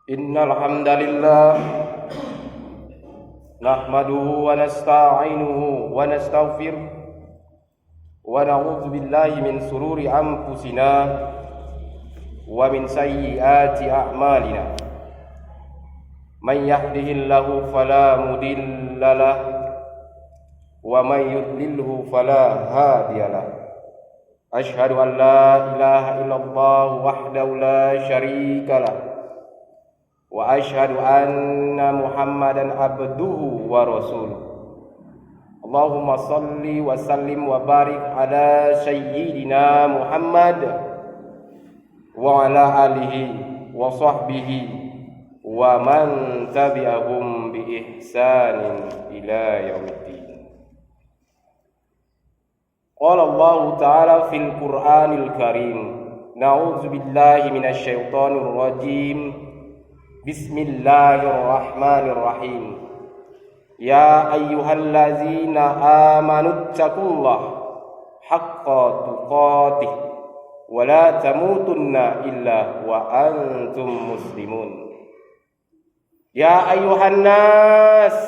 Innal hamdalillah nahmaduhu wa nasta'inuhu wa nastaghfiruh wa na'udzu billahi min sururi anfusina wa min sayyiati a'malina. Man yahdihillahu fala mudilla lahu wa man yudlilhu fala hadiya lahu. Asyhadu an la ilaha illallah wahdahu la syarika lahu wa asyhadu anna Muhammadan abduhu wa rasuluh. Allahumma salli wa sallim wa barik ala sayyidina Muhammad wa ala alihi wa sahbihi wa man tabi'ahum bi ihsanin ila yaumiddin. Qala Allah Ta'ala fil Qur'anil Karim, na'udzu billahi minasy syaithanir rajim. Bismillahirrahmanirrahim. Ya ayyuhallazina amanu taqullaha haqqa tuqatih wa la tamutunna illa wa antum muslimun. Ya ayyuhan nas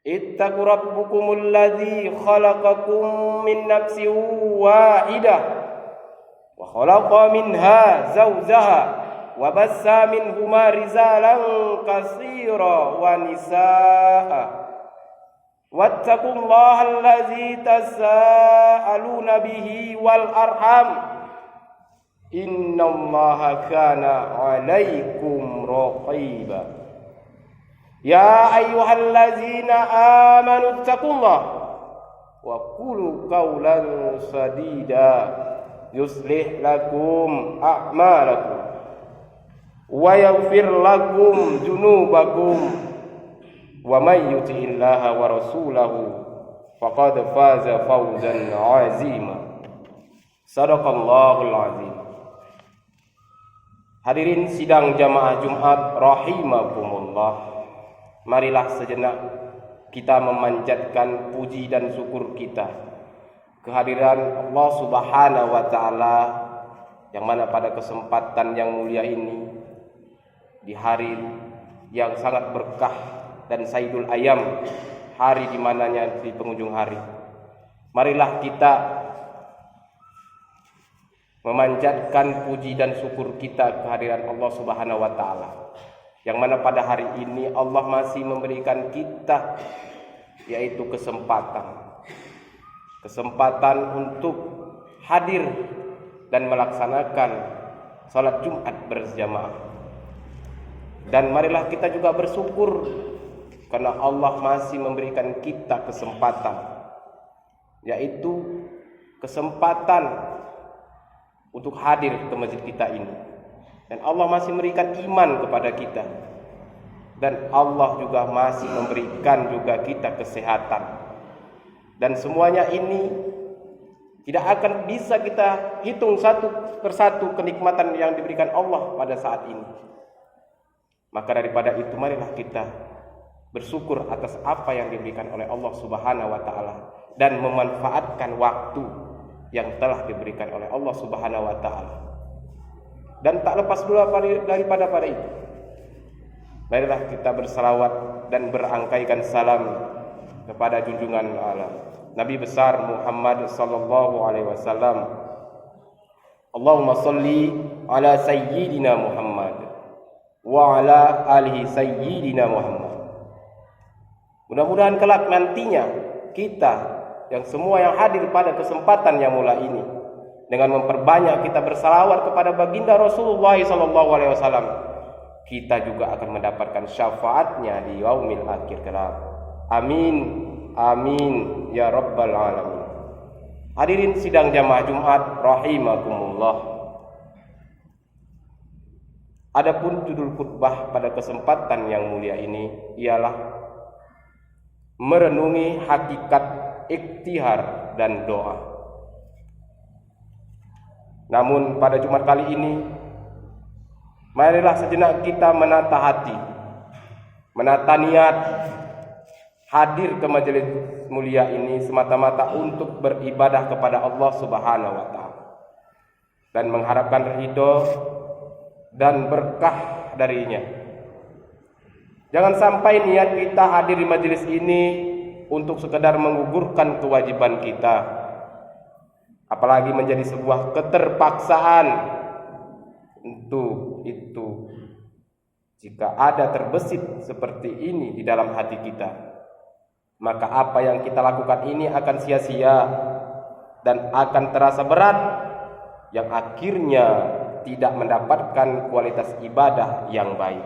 ittaqu rabbukumul ladzi khalaqakum min nafsin wahidah wa khalaqa minha zawjaha wa bassa minhuma rijalan katsira wa nisaa. Wattaqullaha allazi tasaaluna bihi wal arham innallaha kana 'alaikum raqiba. Ya ayyuhallazina amanu taqullaha wa qulu qawlan sadida yuslih lakum a'malakum wa yaghfir lakum dzunubakum wa may yuti'illaha wa rasulahu faqad faza fawzan 'azima. Shadaqallahul 'azim. Hadirin sidang jamaah Jumat rahimakumullah, marilah sejenak kita memanjatkan puji dan syukur kita kehadiran Allah Subhanahu wa taala, yang mana pada kesempatan yang mulia ini, di hari yang sangat berkah dan saidul ayam, hari di mananya di penghujung hari, marilah kita memanjatkan puji dan syukur kita kehadiran Allah Subhanahu wa taala, yang mana pada hari ini Allah masih memberikan kita yaitu kesempatan untuk hadir dan melaksanakan salat Jumat berjamaah. Dan marilah kita juga bersyukur karena Allah masih memberikan kita kesempatan, yaitu kesempatan untuk hadir ke masjid kita ini. Dan Allah masih memberikan iman kepada kita, dan Allah juga masih memberikan juga kita kesehatan. Dan semuanya ini tidak akan bisa kita hitung satu persatu kenikmatan yang diberikan Allah pada saat ini. Maka daripada itu, marilah kita bersyukur atas apa yang diberikan oleh Allah Subhanahu wa taala dan memanfaatkan waktu yang telah diberikan oleh Allah Subhanahu wa taala. Dan tak lepas pula daripada itu, marilah kita bersalawat dan berangkaikan salam kepada junjungan alam Nabi besar Muhammad sallallahu alaihi wasallam. Allahumma shalli ala sayyidina Muhammad wa ala alihi sayyidina Muhammad. Mudah-mudahan kelak nantinya kita yang semua yang hadir pada kesempatan yang mulia ini, dengan memperbanyak kita bersalawat kepada baginda Rasulullah SAW, kita juga akan mendapatkan syafaatnya di yaumil akhir kelak. Amin, amin ya rabbal alamin. Hadirin sidang jamaah Jumat rahimakumullah. Adapun judul khutbah pada kesempatan yang mulia ini ialah merenungi hakikat iktihar dan doa. Namun pada Jumat kali ini, marilah sejenak kita menata hati, menata niat hadir ke majelis mulia ini semata-mata untuk beribadah kepada Allah Subhanahu wa taala dan mengharapkan ridho dan berkah darinya. Jangan sampai niat kita hadir di majelis ini untuk sekedar menggugurkan kewajiban kita, apalagi menjadi sebuah keterpaksaan. Untuk itu, jika ada terbesit seperti ini di dalam hati kita, maka apa yang kita lakukan ini akan sia-sia dan akan terasa berat, yang akhirnya tidak mendapatkan kualitas ibadah yang baik.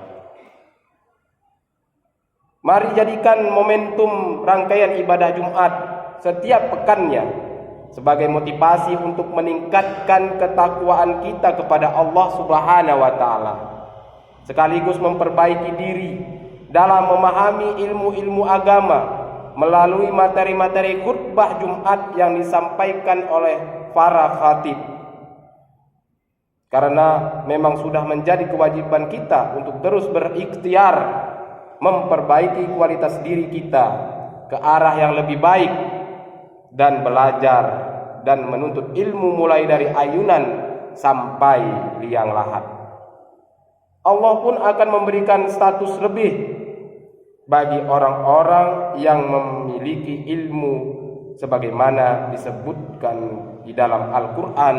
Mari jadikan momentum rangkaian ibadah Jumat setiap pekannya sebagai motivasi untuk meningkatkan ketakwaan kita kepada Allah Subhanahu wa taala, sekaligus memperbaiki diri dalam memahami ilmu-ilmu agama melalui materi-materi khutbah Jumat yang disampaikan oleh para khatib. Karena memang sudah menjadi kewajiban kita untuk terus berikhtiar memperbaiki kualitas diri kita ke arah yang lebih baik dan belajar dan menuntut ilmu mulai dari ayunan sampai liang lahat. Allah pun akan memberikan status lebih bagi orang-orang yang memiliki ilmu sebagaimana disebutkan di dalam Al-Qur'an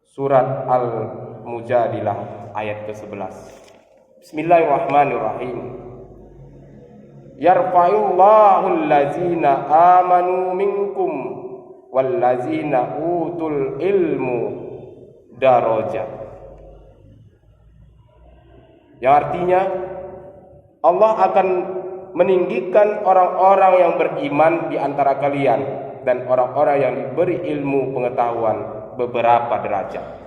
surat Al-Mujadilah ayat ke-11. Bismillahirrahmanirrahim. Yarfa'illahu allazina amanu minkum wallazina utul ilmu darajat. Yang artinya Allah akan meninggikan orang-orang yang beriman di antara kalian dan orang-orang yang diberi ilmu pengetahuan beberapa derajat.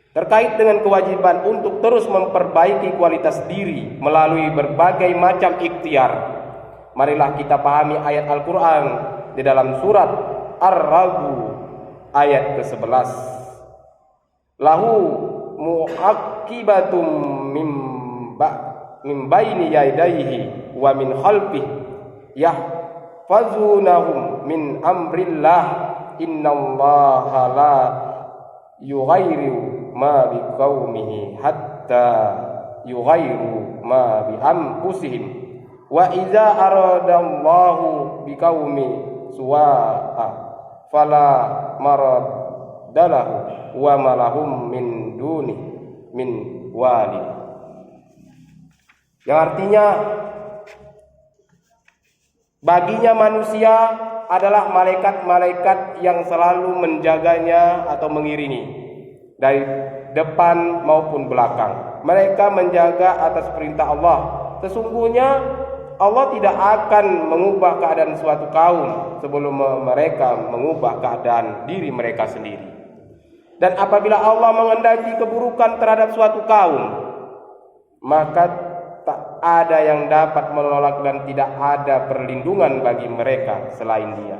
Terkait dengan kewajiban untuk terus memperbaiki kualitas diri melalui berbagai macam ikhtiar, marilah kita pahami ayat Al-Quran di dalam surat Ar-Ra'd ayat ke-11. Lahu mu'aqibatum min baini yadayhi wa min khalfihi yahfazunahum min amrillah innallaha la yughayyiru ma biqaumihi hatta yughayyiru ma bi anfusihim wa idza aradallahu biqaumi suwa'a fala maraddalahu wa malahum min duni min wali. Yang artinya baginya manusia adalah malaikat-malaikat yang selalu menjaganya atau mengiringi dari depan maupun belakang. Mereka menjaga atas perintah Allah. Sesungguhnya Allah tidak akan mengubah keadaan suatu kaum sebelum mereka mengubah keadaan diri mereka sendiri. Dan apabila Allah menghendaki keburukan terhadap suatu kaum, maka tak ada yang dapat menolak dan tidak ada perlindungan bagi mereka selain Dia.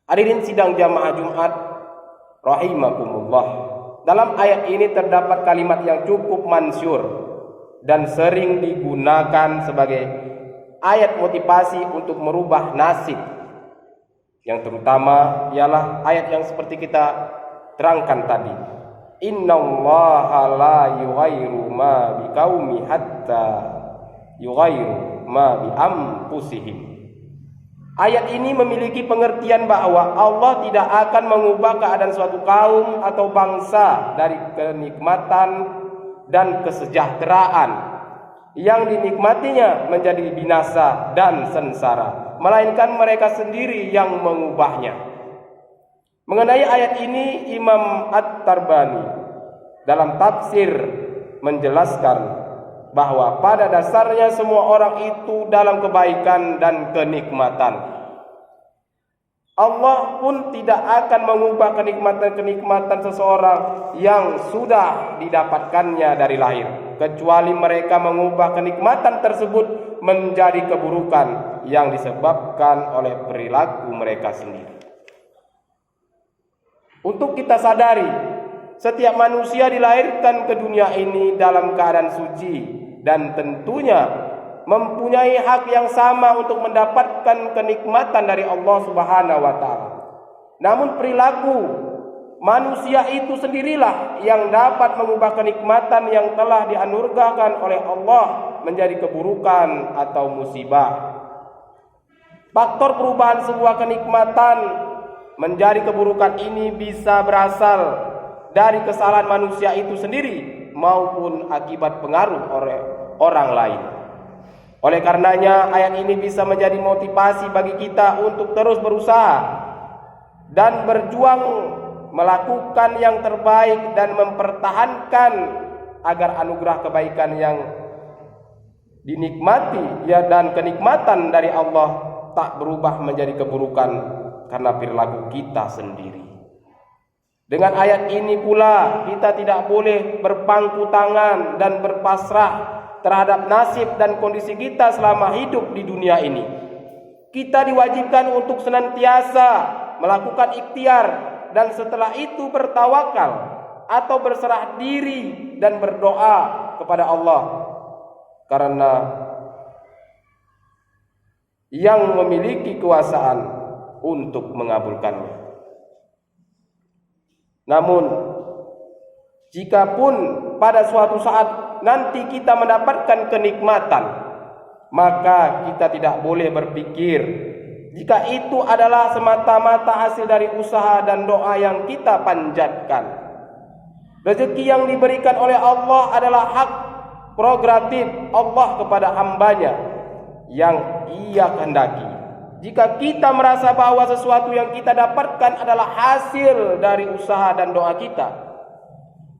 Hadirin sidang jamaah Jumat rahimakumullah. Dalam ayat ini terdapat kalimat yang cukup mansyur dan sering digunakan sebagai ayat motivasi untuk merubah nasib. Yang terutama ialah ayat yang seperti kita terangkan tadi. Innallaha la yughayyiru ma biqaumi hatta yughayyiru ma bi anfusihim. Ayat ini memiliki pengertian bahwa Allah tidak akan mengubah keadaan suatu kaum atau bangsa dari kenikmatan dan kesejahteraan yang dinikmatinya menjadi binasa dan sengsara, melainkan mereka sendiri yang mengubahnya. Mengenai ayat ini, Imam At-Tarbani dalam tafsir menjelaskan bahwa pada dasarnya semua orang itu dalam kebaikan dan kenikmatan. Allah pun tidak akan mengubah kenikmatan-kenikmatan seseorang yang sudah didapatkannya dari lahir, kecuali mereka mengubah kenikmatan tersebut menjadi keburukan yang disebabkan oleh perilaku mereka sendiri. Untuk kita sadari, setiap manusia dilahirkan ke dunia ini dalam keadaan suci dan tentunya mempunyai hak yang sama untuk mendapatkan kenikmatan dari Allah Subhanahu wa taala. Namun perilaku manusia itu sendirilah yang dapat mengubah kenikmatan yang telah dianugerahkan oleh Allah menjadi keburukan atau musibah. Faktor perubahan sebuah kenikmatan menjadi keburukan ini bisa berasal dari kesalahan manusia itu sendiri maupun akibat pengaruh oleh orang lain. Oleh karenanya ayat ini bisa menjadi motivasi bagi kita untuk terus berusaha dan berjuang melakukan yang terbaik dan mempertahankan agar anugerah kebaikan yang dinikmati dan kenikmatan dari Allah tak berubah menjadi keburukan karena perilaku kita sendiri. Dengan ayat ini pula kita tidak boleh berpangku tangan dan berpasrah terhadap nasib dan kondisi kita selama hidup di dunia ini. Kita diwajibkan untuk senantiasa melakukan ikhtiar dan setelah itu bertawakal atau berserah diri dan berdoa kepada Allah, karena yang memiliki kekuasaan untuk mengabulkannya. Namun, jikapun pada suatu saat nanti kita mendapatkan kenikmatan, maka kita tidak boleh berpikir jika itu adalah semata-mata hasil dari usaha dan doa yang kita panjatkan. Rezeki yang diberikan oleh Allah adalah hak prerogatif Allah kepada hambanya yang Ia kehendaki. Jika kita merasa bahwa sesuatu yang kita dapatkan adalah hasil dari usaha dan doa kita,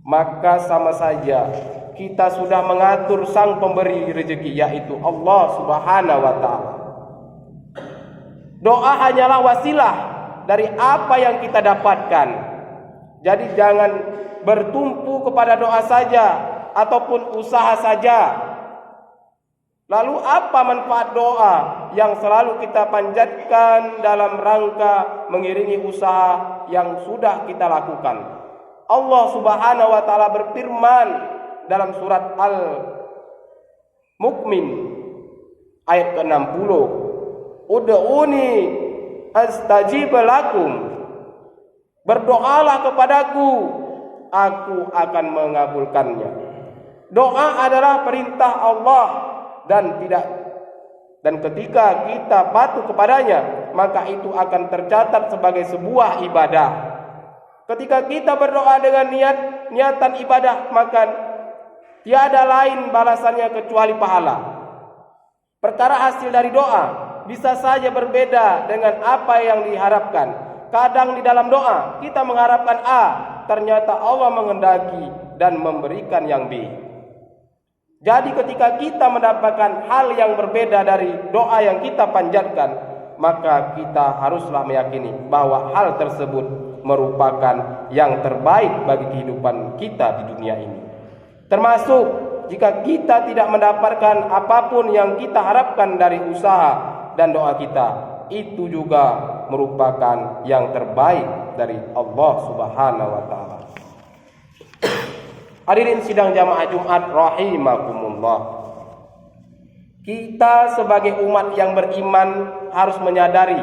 maka sama saja kita sudah mengatur sang pemberi rezeki, yaitu Allah Subhanahu wa Ta'ala. Doa hanyalah wasilah dari apa yang kita dapatkan. Jadi jangan bertumpu kepada doa saja ataupun usaha saja. Lalu apa manfaat doa yang selalu kita panjatkan dalam rangka mengiringi usaha yang sudah kita lakukan? Allah Subhanahu wa Ta'ala berfirman dalam surat Al-Mu'min ayat ke-60, "Ud'uni astajib lakum." Berdoalah kepadaku, aku akan mengabulkannya. Doa adalah perintah Allah dan ketika kita patuh kepadanya, maka itu akan tercatat sebagai sebuah ibadah. Ketika kita berdoa dengan niatan ibadah, maka tiada lain balasannya kecuali pahala. Perkara hasil dari doa bisa saja berbeda dengan apa yang diharapkan. Kadang di dalam doa kita mengharapkan A, ternyata Allah menghendaki dan memberikan yang B. Jadi ketika kita mendapatkan hal yang berbeda dari doa yang kita panjatkan, maka kita haruslah meyakini bahwa hal tersebut merupakan yang terbaik bagi kehidupan kita di dunia ini. Termasuk jika kita tidak mendapatkan apapun yang kita harapkan dari usaha dan doa kita, itu juga merupakan yang terbaik dari Allah Subhanahu wa Ta'ala. Hadirin sidang jamaah Jumat rahimakumullah. Kita sebagai umat yang beriman harus menyadari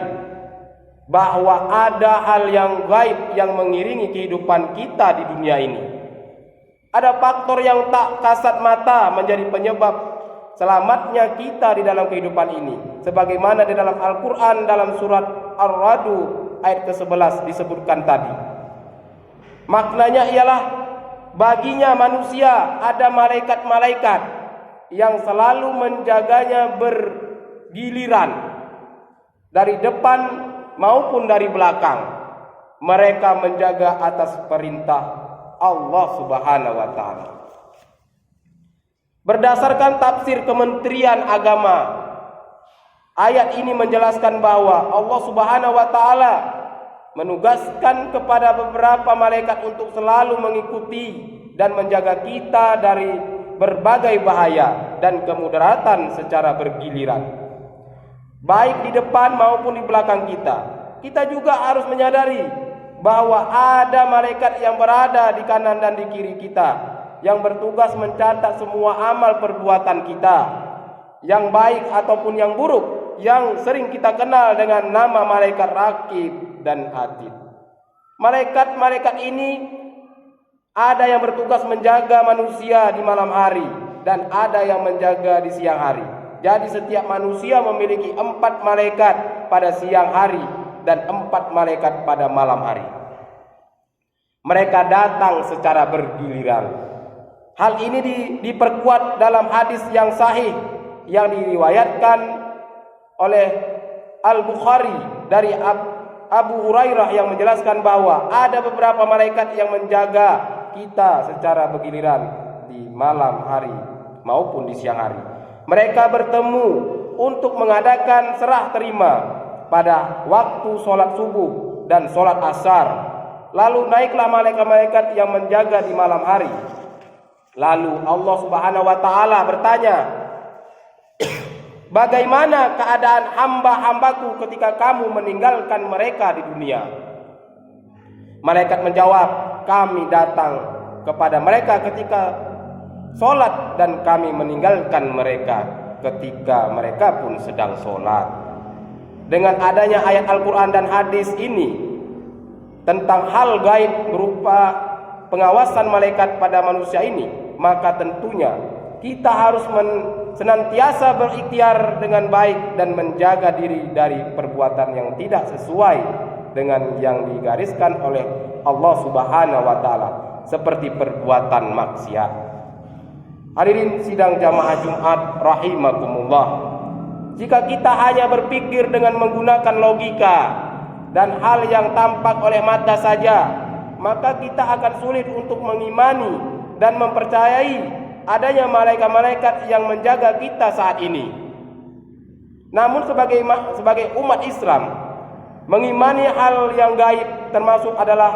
bahwa ada hal yang gaib yang mengiringi kehidupan kita di dunia ini. Ada faktor yang tak kasat mata menjadi penyebab selamatnya kita di dalam kehidupan ini. Sebagaimana di dalam Al-Quran dalam surat Ar-Ra'd ayat ke-11 disebutkan tadi. Maknanya ialah baginya manusia ada malaikat-malaikat yang selalu menjaganya bergiliran dari depan maupun dari belakang. Mereka menjaga atas perintah Allah Subhanahu wa Ta'ala. Berdasarkan tafsir Kementerian Agama, ayat ini menjelaskan bahwa Allah Subhanahu wa Ta'ala menugaskan kepada beberapa malaikat untuk selalu mengikuti dan menjaga kita dari berbagai bahaya dan kemudaratan secara bergiliran, baik di depan maupun di belakang kita. Kita juga harus menyadari bahwa ada malaikat yang berada di kanan dan di kiri kita, yang bertugas mencatat semua amal perbuatan kita, yang baik ataupun yang buruk, yang sering kita kenal dengan nama malaikat Raqib dan Atid. Malaikat-malaikat ini ada yang bertugas menjaga manusia di malam hari dan ada yang menjaga di siang hari. Jadi setiap manusia memiliki 4 malaikat pada siang hari dan 4 malaikat pada malam hari. Mereka datang secara bergiliran. Hal ini diperkuat dalam hadis yang sahih yang diriwayatkan oleh Al-Bukhari dari Abu Hurairah yang menjelaskan bahwa ada beberapa malaikat yang menjaga kita secara bergiliran di malam hari maupun di siang hari. Mereka bertemu untuk mengadakan serah terima pada waktu sholat subuh dan sholat asar. Lalu naiklah malaikat-malaikat yang menjaga di malam hari. Lalu Allah Subhanahu wa taala bertanya, bagaimana keadaan hamba-hambaku ketika kamu meninggalkan mereka di dunia? Malaikat menjawab, kami datang kepada mereka ketika sholat dan kami meninggalkan mereka ketika mereka pun sedang sholat. Dengan adanya ayat Al-Quran dan hadis ini tentang hal gaib berupa pengawasan malaikat pada manusia ini, maka tentunya kita harus senantiasa berikhtiar dengan baik dan menjaga diri dari perbuatan yang tidak sesuai dengan yang digariskan oleh Allah Subhanahu wa taala, seperti perbuatan maksiat. Hadirin sidang jamaah Jumat rahimakumullah. Jika kita hanya berpikir dengan menggunakan logika dan hal yang tampak oleh mata saja, maka kita akan sulit untuk mengimani dan mempercayai adanya malaikat-malaikat yang menjaga kita saat ini. Namun sebagai umat Islam, mengimani hal yang gaib termasuk adalah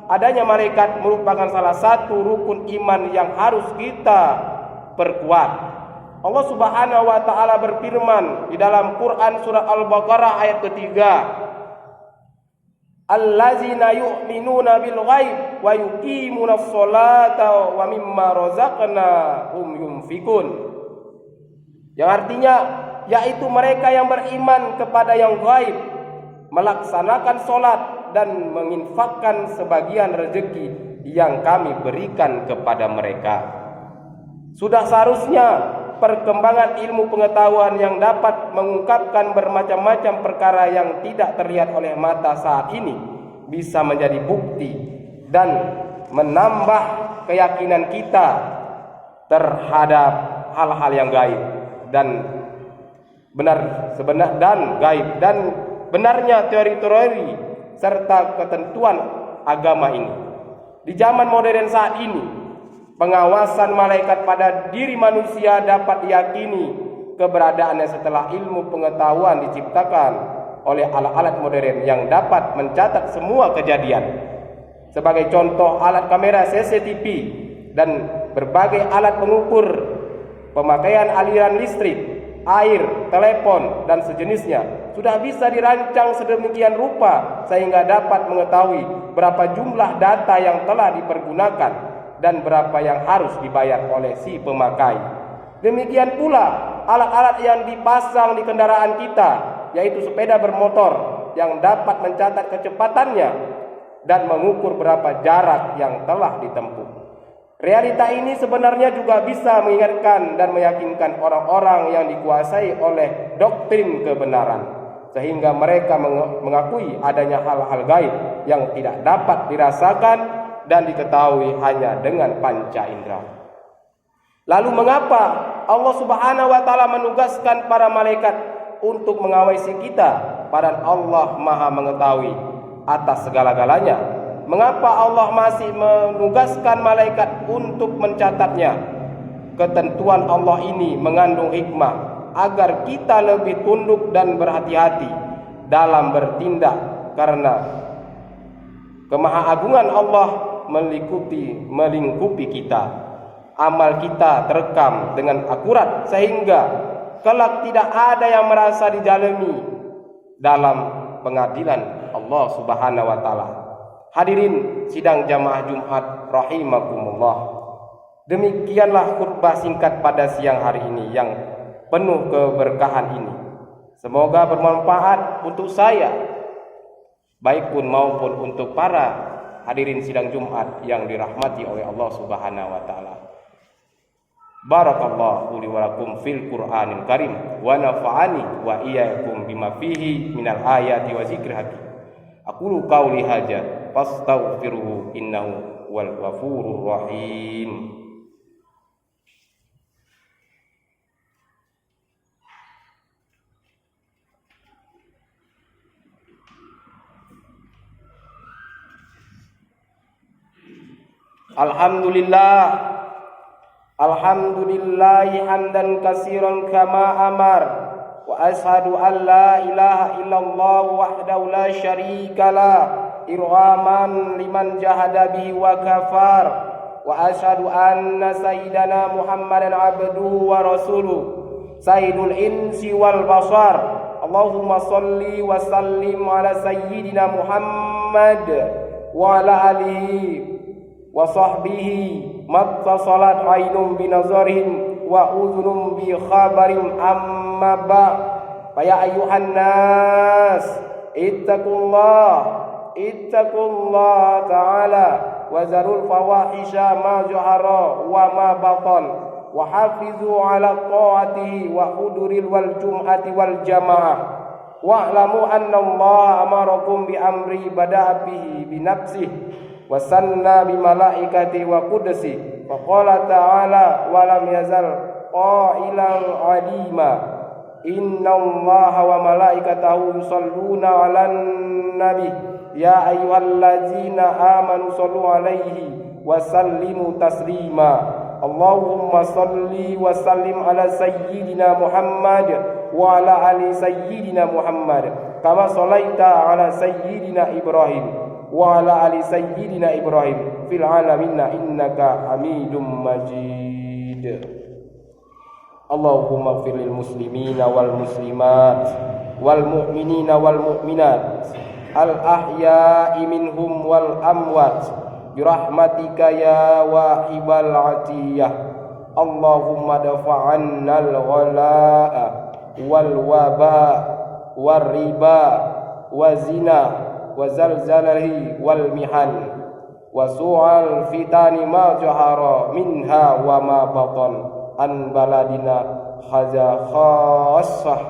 adanya malaikat merupakan salah satu rukun iman yang harus kita perkuat. Allah Subhanahu wa taala berfirman di dalam Quran surat Al-Baqarah ayat ketiga, allazina yu'minuna bil ghaib wa yuqimunas sholata wa mimma razaqnahum yunfikun. Yang artinya yaitu mereka yang beriman kepada yang gaib, melaksanakan sholat dan menginfakkan sebagian rezeki yang kami berikan kepada mereka. Sudah seharusnya perkembangan ilmu pengetahuan yang dapat mengungkapkan bermacam-macam perkara yang tidak terlihat oleh mata saat ini bisa menjadi bukti dan menambah keyakinan kita terhadap hal-hal yang gaib dan benarnya teori-teori serta ketentuan agama ini. Di zaman modern saat ini, pengawasan malaikat pada diri manusia dapat diyakini keberadaannya setelah ilmu pengetahuan diciptakan oleh alat-alat modern yang dapat mencatat semua kejadian. Sebagai contoh, alat kamera CCTV dan berbagai alat pengukur pemakaian aliran listrik, air, telepon, dan sejenisnya sudah bisa dirancang sedemikian rupa sehingga dapat mengetahui berapa jumlah data yang telah dipergunakan dan berapa yang harus dibayar oleh si pemakai. Demikian pula alat-alat yang dipasang di kendaraan kita, yaitu sepeda bermotor yang dapat mencatat kecepatannya dan mengukur berapa jarak yang telah ditempuh. Realita ini sebenarnya juga bisa mengingatkan dan meyakinkan orang-orang yang dikuasai oleh doktrin kebenaran, sehingga mereka mengakui adanya hal-hal gaib yang tidak dapat dirasakan dan diketahui hanya dengan panca indera. Lalu mengapa Allah Subhanahu wa taala menugaskan para malaikat untuk mengawasi kita, padahal Allah Maha mengetahui atas segala-galanya? Mengapa Allah masih menugaskan malaikat untuk mencatatnya? Ketentuan Allah ini mengandung hikmah agar kita lebih tunduk dan berhati-hati dalam bertindak, karena kemahaagungan Allah melingkupi kita. Amal kita terekam dengan akurat sehingga kelak tidak ada yang merasa dizalimi dalam pengadilan Allah Subhanahu wa taala. Hadirin sidang jamaah Jumat rahimakumullah. Demikianlah khutbah singkat pada siang hari ini yang penuh keberkahan ini. Semoga bermanfaat untuk saya baik pun maupun untuk para hadirin sidang Jumat yang dirahmati oleh Allah Subhanahu wa taala. Barakallahu li wa lakum fil Qur'anil Karim wa nafa'ani wa iyyakum bima fihi minal ayati wa zikril hakim. Aqulu qauli hadza fastaghfiruhu innahu wal ghafurur rahim. Alhamdulillahi hamdan katsiran kama amar wa ashhadu an la ilaha illallah wahdahu la syarika lah irhaman liman jahada bihi wa kafar wa ashhadu anna sayyidana Muhammadan abduhu wa rasuluh sayyidul insi wal basar. Allahumma salli wa sallim ala sayyidina Muhammad wa ala alihi wa sahbihi mattasalat ainum binazarihim wa udhunum bi khabarim amma ba. Fa ya ayyuhan nas ittaqullah ta'ala wa zarul fawahisha ma jahara wa ma batan wa hafizu ala ta'atihi wa huduril wal jum'ati wal jamaah wa'lamu anna Allah amarakum bi amri bada'a bihi bi nafsihi wa sanna bi malaikati wa qudsi wa qala ta'ala wa lam yazal qailan alima inna Allaha wa malaikatahu yusalluna 'alan nabi ya ayyuhallazina amanu sallu 'alaihi wa sallimu taslima. Allahumma salli wa sallim ala sayyidina Muhammad wa ala ali sayyidina Muhammad kama shallaita ala sayyidina Ibrahim wa ala ali sayyidina Ibrahim fil alamin innaka Hamidum Majid. Allahumma ighfir lil muslimina wal muslimat wal mu'minina wal mu'minat al ahya'i minhum wal amwat birahmatika ya wahibal atiyah. Allahumma dafa'annal ghala'a wal waba war riba wa zina wa zalzalahi wal mihan wa su'al fitani ma jahara minha wa ma batan an baladina haza khassah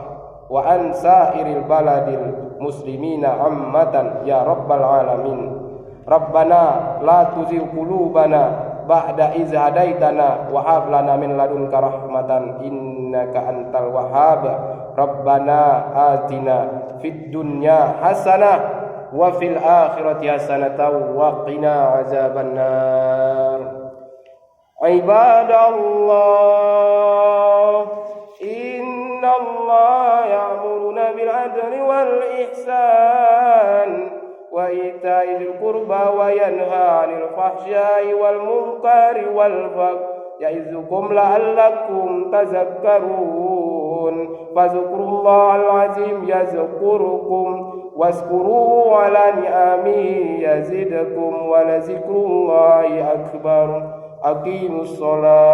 wa an sairil baladil muslimina ammatan ya rabbal alamin. Rabbana la tuzigh qulubana ba'da idh hadaitana wa hab lana min ladunka rahmatan innaka antal wahhab. Rabbana atina fid dunya hasanah wa fil akhirati hasanatan wa qina azabannar. Ibadallah innallaha ya'muruna bil adli wal ihsan wa ita'il qurba wa yanha 'anil fahsya'i wal munkari wal baghi ya'izukum la'allakum tadhakkarun. Fadhkurullahal azim yazkurukum wazkuruhu 'ala ni'amihi yazidkum wa la zikrullahi akbar. Aqimus shalah.